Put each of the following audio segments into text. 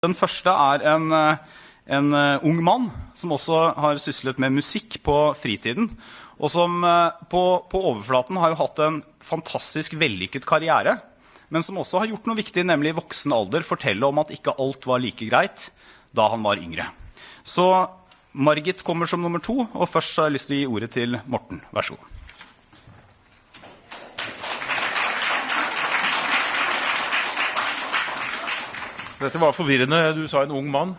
Den første en ung mann som også har syslet med musikk på fritiden, og som på overflaten har jo hatt en fantastisk vellykket karriere, men som også har gjort noe viktig, nemlig i voksen alder, fortelle om at ikke alt var like greit da han var yngre. Så Margit kommer som nummer 2, og først har jeg lyst til å gi ordet til Morten. Vær så god. Dette var forvirrende. Du sa en ung mann.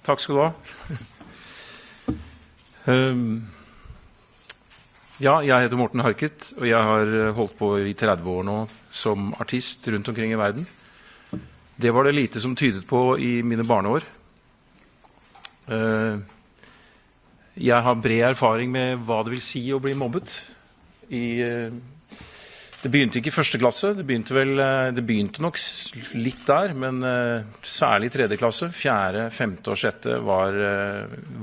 Takk skal du ha. Ja, jeg heter Morten Harket, og jeg har holdt på i 30 år nå som artist rundt omkring i verden. Det var det lite som tydet på i mine barneår. Jeg har bred erfaring med hva det vil si å bli mobbet. Det begynte ikke i første klasse, det begynte nok litt der, men særlig i 3. klasse, 4., 5. og 6. var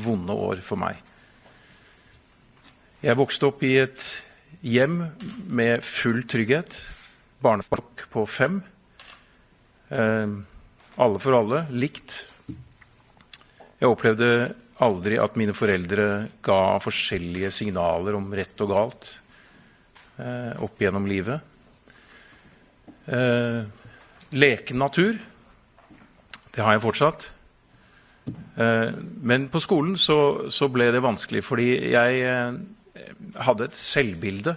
vonde år for meg. Jeg vokste opp i et hjem med full trygghet, barneflokk på 5, alle for alle, likt. Jeg opplevde aldri at mine foreldre ga forskjellige signaler om rett og galt opp gjennom livet. Leken natur, det har jeg fortsatt. Men på skolen så ble det vanskelig, fordi jeg hadde et selvbilde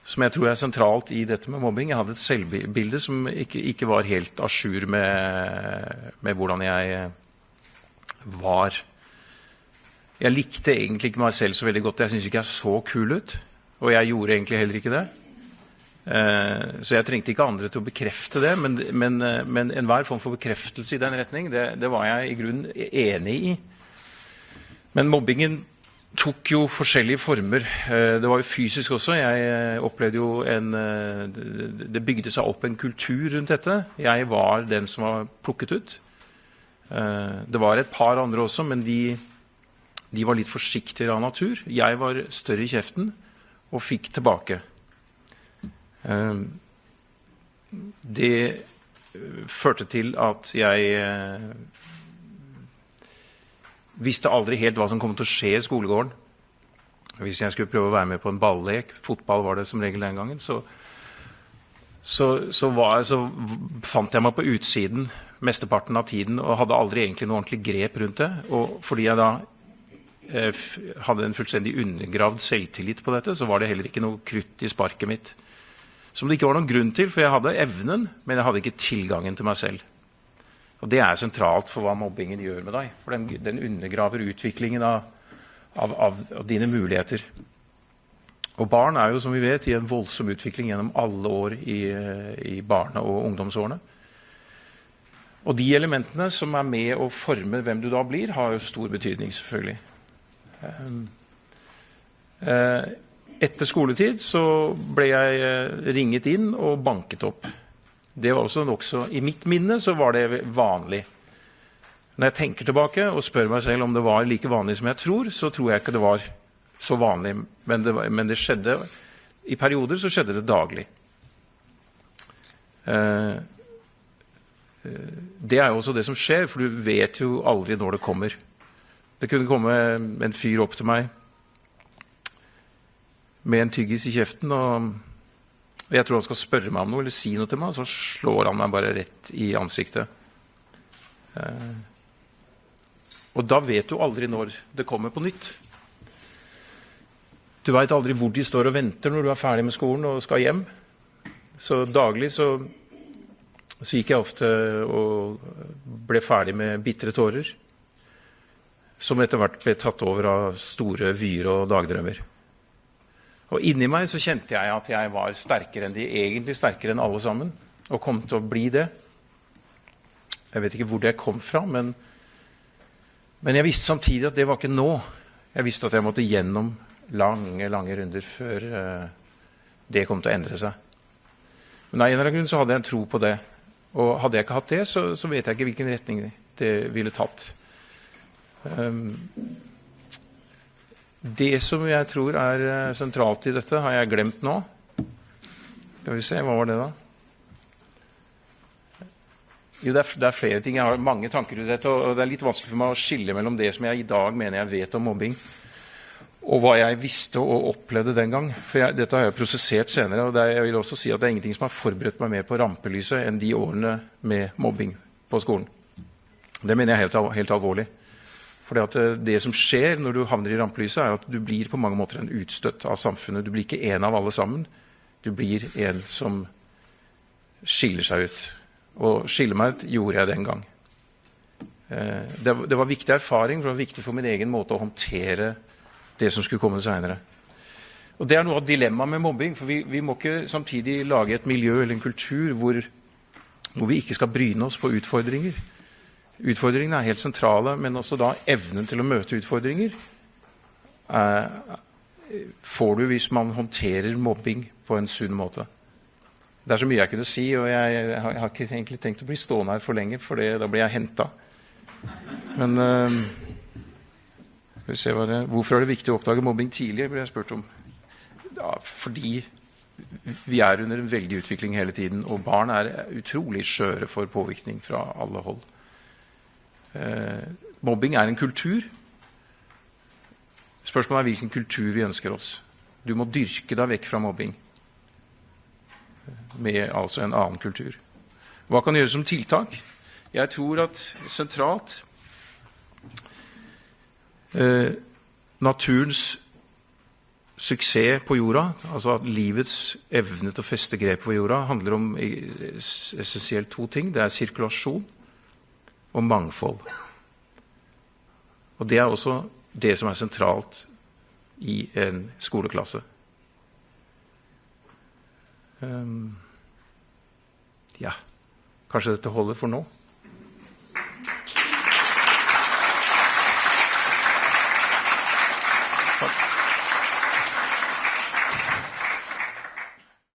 som jeg tror er sentralt i dette med mobbing. Jeg hadde et selvbilde som ikke var helt à jour med hvordan jeg var. Jeg likte egentlig ikke meg selv så veldig godt. Jeg synes ikke jeg så kul ut. Og jeg gjorde egentlig heller ikke det. Så jeg trengte ikke andre til å bekrefte det, men enhver form for bekreftelse i den retning, det var jeg i grunnen enig i. Men mobbingen tok jo forskjellige former. Det var jo fysisk også. Jeg opplevde jo det bygde seg opp en kultur rundt dette. Jeg var den som var plukket ut. Det var et par andre også, men de var litt forsiktigere av natur. Jeg var større i kjeften og fikk tilbake. Det førte til at jeg visste aldri helt hva som kom til å skje i skolegården. Hvis jeg skulle prøve å være med på en balllek, fotball var det som regel den gangen, så fant jeg meg på utsiden mesteparten av tiden, og hadde aldri egentlig noe ordentlig grep rundt det. Og fordi jeg da hadde en fullstendig undergravd selvtillit på dette, så var det heller ikke noe krutt i sparket mitt. Som det ikke var noen grunn til, for jeg hadde evnen, men jeg hadde ikke tilgangen til meg selv. Og det er sentralt for hva mobbingen gjør med deg, for den undergraver utviklingen av dine muligheter. Og barn er jo, som vi vet, i en voldsom utvikling gjennom alle år i barne- og ungdomsårene. Og de elementene som er med å forme hvem du da blir, har jo stor betydning, selvfølgelig. Etter skoletid så ble jeg ringet inn og banket opp. Det var også i mitt minne så var det vanlig. Når jeg tenker tilbake og spør meg selv om det var like vanlig som jeg tror, så tror jeg ikke det var så vanlig, men det skjedde, i perioder så skjedde det daglig. Det er jo også det som skjer, for du vet jo aldri når det kommer. Det kunne komme en fyr opp til meg med en tyggis i kjeften, og jeg tror han skal spørre meg om noe, eller si noe til meg, og så slår han meg bare rett i ansiktet. Og da vet du aldri når det kommer på nytt. Du vet aldri hvor de står og venter når du er ferdig med skolen og skal hjem. Så daglig så gikk jeg ofte og ble ferdig med bitre tårer, som etter hvert ble tatt over av store vyer og dagdrømmer. Og inni meg så kjente jeg at jeg var sterkere enn egentlig sterkere enn alle sammen, og kom til å bli det. Jeg vet ikke hvor det kom fra, men jeg visste samtidig at det var ikke nå. Jeg visste at jeg måtte gjennom lange runder før det kom til å endre seg. Men av en eller annen grunn så hadde jeg en tro på det. Og hadde jeg ikke hatt det, så vet jeg ikke hvilken retning det ville tatt. Det som jeg tror er sentralt i dette, har jeg glemt nå. Skal vi se, hva var det da? Jo, det er flere ting. Jeg har mange tanker ut dette, og det er litt vanskelig for meg å skille mellom det som jeg i dag mener jeg vet om mobbing, og hva jeg visste og opplevde den gang. For dette har jeg prosessert senere, og jeg vil også si at det er ingenting som har forberedt meg mer på rampelyset enn de årene med mobbing på skolen. Det mener jeg er helt alvorlig. For det som skjer når du havner i rampelyset, er at du blir på mange måter en utstøtt av samfunnet. Du blir ikke en av alle sammen. Du blir en som skiller seg ut. Og skille meg ut gjorde jeg den gang. Det var viktig erfaring, for det var viktig for min egen måte å håndtere det som skulle komme senere. Og det er noe av dilemmaet med mobbing, for vi må ikke samtidig lage et miljø eller en kultur hvor vi ikke skal bryne oss på utfordringer. Utfordringene er helt sentrale, men også da evnen til å møte utfordringer får du hvis man håndterer mobbing på en sunn måte. Det er så mye jeg kunne si, og jeg har ikke egentlig tenkt å bli stående her for lenge, for da blir jeg hentet. Men skal vi se hvorfor er det viktig å oppdage mobbing tidlig, blir jeg spurt om. Ja, fordi vi er under en veldig utvikling hele tiden, og barn er utrolig skjøre for påvirkning fra alle hold. Mobbing er en kultur. Spørsmålet er hvilken kultur vi ønsker oss. Du må dyrke deg vekk fra mobbing med altså en annen kultur. Hva kan gjøres som tiltak? Jeg tror at sentralt naturens suksess på jorda, altså at livets evne til å feste grep på jorda, handler om essensielt to ting. Det er sirkulasjon og mangfold. Og det er også det som er sentralt i en skoleklasse. Ja, kanskje dette holder for nå.